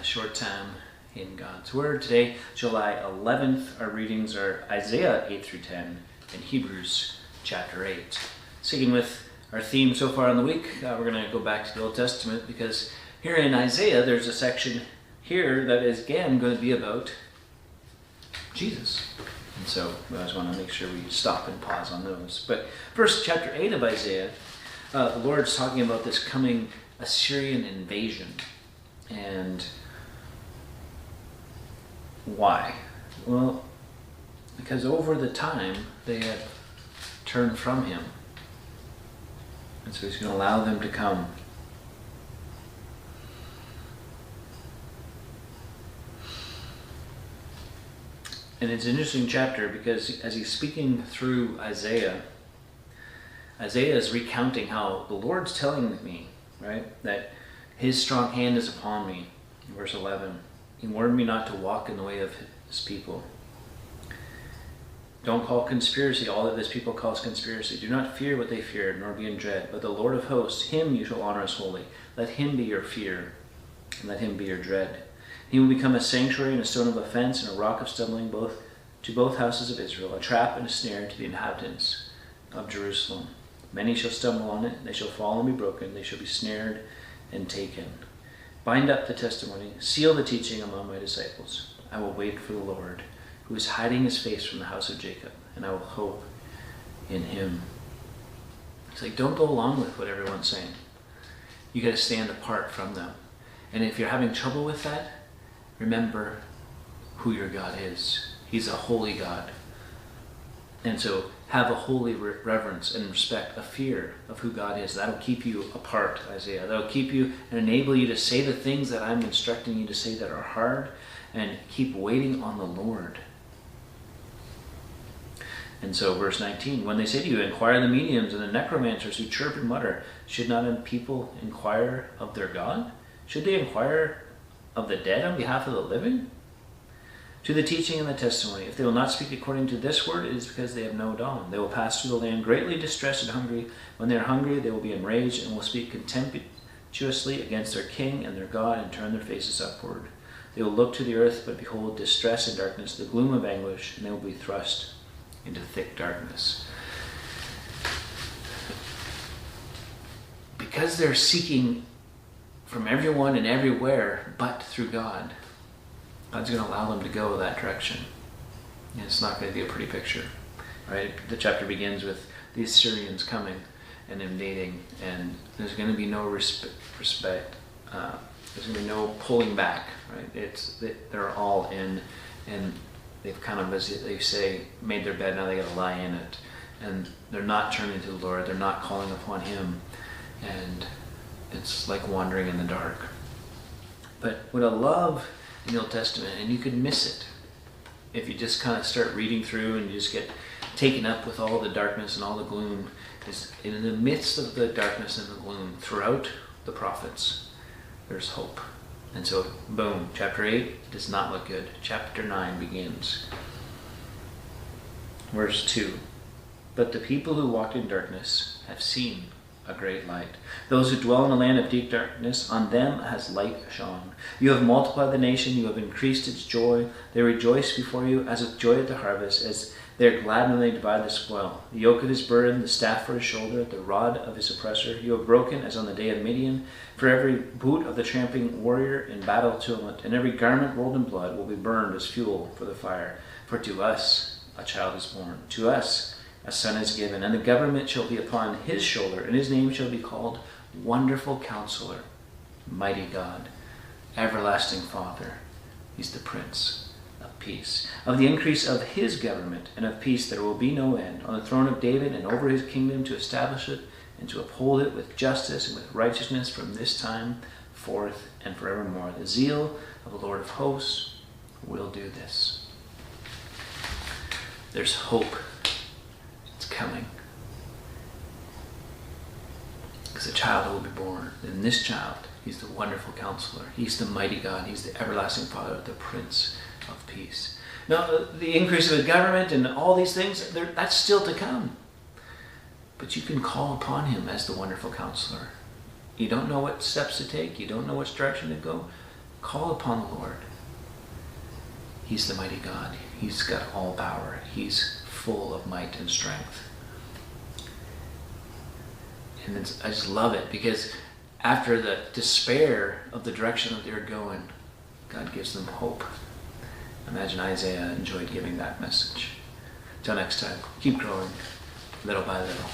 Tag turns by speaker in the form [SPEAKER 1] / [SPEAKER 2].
[SPEAKER 1] short time in God's Word. Today, July 11th, our readings are Isaiah 8 through 10 and Hebrews chapter 8. Sticking with our theme so far in the week, we're going to go back to the Old Testament because here in Isaiah, there's a section here that is again going to be about Jesus. And so I just want to make sure we stop and pause on those. But first, chapter 8 of Isaiah, the Lord's talking about this coming Assyrian invasion. And why? Well, because over the time they had turned from him. And so he's going to allow them to come. And it's an interesting chapter because as he's speaking through Isaiah, Isaiah is recounting how the Lord's telling me, right, that his strong hand is upon me. Verse 11, he warned me not to walk in the way of his people. Don't call conspiracy all that this people calls conspiracy. Do not fear what they fear, nor be in dread. But the Lord of hosts, him you shall honor as holy. Let him be your fear, and let him be your dread. He will become a sanctuary and a stone of offense and a rock of stumbling to both houses of Israel, a trap and a snare to the inhabitants of Jerusalem. Many shall stumble on it, they shall fall and be broken, they shall be snared and taken. Bind up the testimony, seal the teaching among my disciples. I will wait for the Lord, who is hiding his face from the house of Jacob, and I will hope in him. It's like, don't go along with what everyone's saying. You got to stand apart from them. And if you're having trouble with that, remember who your God is. He's a holy God. And so have a holy reverence and respect, a fear of who God is. That'll keep you apart, Isaiah. That'll keep you and enable you to say the things that I'm instructing you to say that are hard, and keep waiting on the Lord. And so verse 19, when they say to you, inquire the mediums and the necromancers who chirp and mutter, should not people inquire of their God? Should they inquire of the dead on behalf of the living? To the teaching and the testimony, if they will not speak according to this word, it is because they have no dawn. They will pass through the land greatly distressed and hungry. When they are hungry, they will be enraged and will speak contemptuously against their king and their God and turn their faces upward. They will look to the earth, but behold distress and darkness, the gloom of anguish, and they will be thrust into thick darkness. Because they're seeking from everyone and everywhere but through God, God's going to allow them to go that direction. And it's not going to be a pretty picture, right? The chapter begins with the Assyrians coming and invading, and there's going to be no respect. There's going to be no pulling back, right? They're all in, and they've kind of, as they say, made their bed, now they got to lie in it. And they're not turning to the Lord. They're not calling upon him. And it's like wandering in the dark. But what I love in the Old Testament, and you could miss it if you just kind of start reading through and you just get taken up with all the darkness and all the gloom, is in the midst of the darkness and the gloom, throughout the prophets, there's hope. And so, boom, chapter 8 does not look good. Chapter 9 begins. Verse 2, but the people who walked in darkness have seen a great light. Those who dwell in the land of deep darkness, on them has light shone. You have multiplied the nation, you have increased its joy. They rejoice before you as with joy at the harvest, as they are glad when they divide the spoil. The yoke of his burden, the staff for his shoulder, the rod of his oppressor, you have broken as on the day of Midian. For every boot of the tramping warrior in battle tumult, and every garment rolled in blood will be burned as fuel for the fire. For to us a child is born, to us a son is given, and the government shall be upon his shoulder, and his name shall be called Wonderful Counselor, Mighty God, Everlasting Father. He's the Prince of Peace. Of the increase of his government and of peace there will be no end, on the throne of David and over his kingdom, to establish it and to uphold it with justice and with righteousness from this time forth and forevermore. The zeal of the Lord of hosts will do this. There's hope. Coming, because a child will be born, and this child, he's the wonderful counselor, he's the mighty God, he's the everlasting Father, the Prince of Peace. Now, the increase of his government and all these things, that's still to come, but you can call upon him as the wonderful counselor. You don't know what steps to take, you don't know which direction to go, Call upon the Lord. He's the mighty God. He's got all power. He's full of might and strength. And I just love it, because after the despair of the direction that they're going, God gives them hope. Imagine Isaiah enjoyed giving that message. Till next time, keep growing little by little.